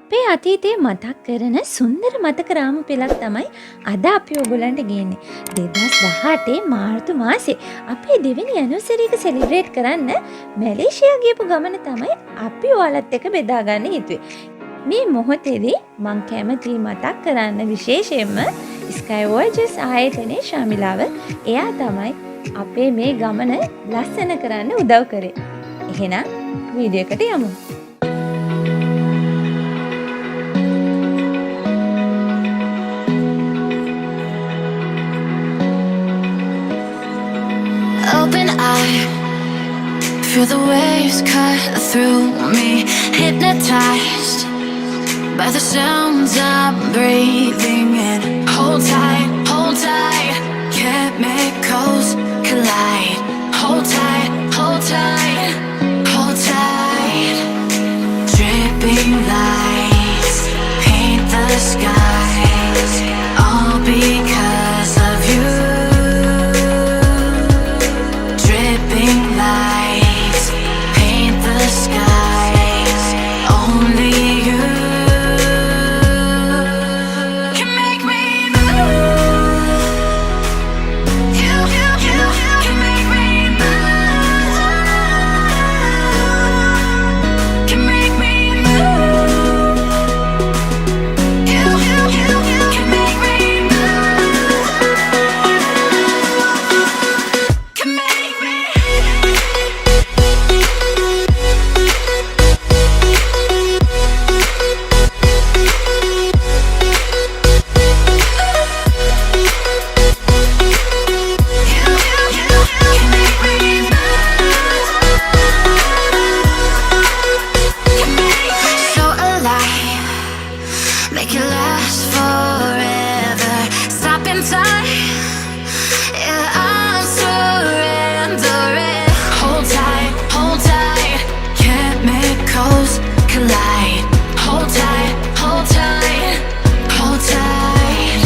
අපේ අතීතයේ මතක් කරන සුන්දර මතක රාමු පෙළක් තමයි අද අපි ඔයගොල්ලන්ට ගේන්නේ. 2018 මාර්තු මාසේ අපේ දෙවෙනි ඇනිවර්සරි එක සෙලිබ්‍රේට් කරන්න මැලේසියා ගියපු ගමන තමයි අපි ඔයාලත් එක්ක බෙදා ගන්න හිතුවේ. මේ මොහොතේදී මම කැමති මතක් කරන්න විශේෂයෙන්ම ස්කයි වොයේජර්ස් ආයතනයේ ශාමිලාව. එයා තමයි අපේ මේ ගමන ලස්සන කරන්න උදව් කරේ. එහෙනම් වීඩියෝ එකට යමු. Open eye, feel the waves cut through me, hypnotized by the sounds I'm breathing in. Hold tight, chemicals collide. Hold tight, hold tight, hold tight. Dripping lights paint the skies, all because of you. Dripping lights paint the skies, only you can make me move. You can make me move. Can make me move. You can make me move. Can make me. So alive, make it last forever. Stop in time, yeah, I'm surrendering. Hold tight, chemicals collide. Hold tight, hold tight, hold tight.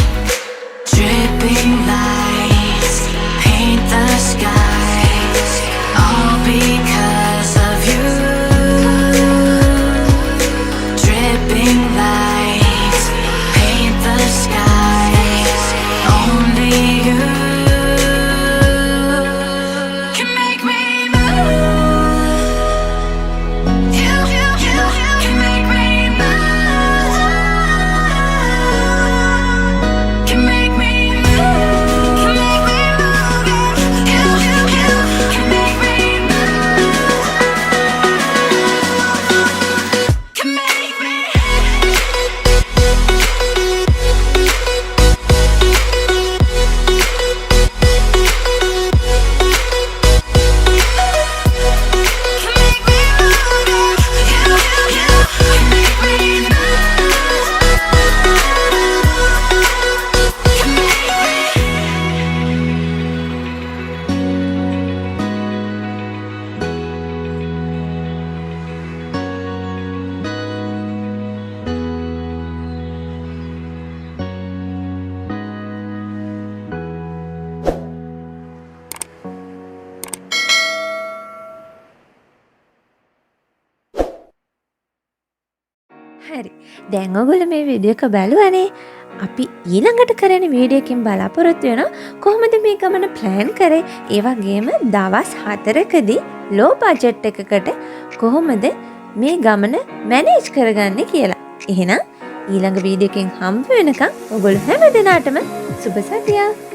Dripping lights paint the skies, all because of you. Dripping lights paint the skies, only you can make me move. You can make me move. Can make me move. Can make me move. You can make me move. Can make me. Can make me move. You can make me move. Can make me. හරි. දැන් ඔයගොල්ලෝ මේ video එක බලුවානේ. අපි ඊළඟට කරන video එකකින් බලාපොරොත්තු වෙනවා කොහොමද මේ ගමන ප්ලෑන් කරේ? ඒ වගේම දවස් 4කදී ලෝ බජට් එකකට කොහොමද මේ ගමන මැනේජ් කරගන්නේ කියලා. එහෙනම් ඊළඟ වීඩියෝ එකෙන් හම්බ වෙනකම් ඔයගොල්ලෝ හැමදෙනාටම සුබ සතියක්.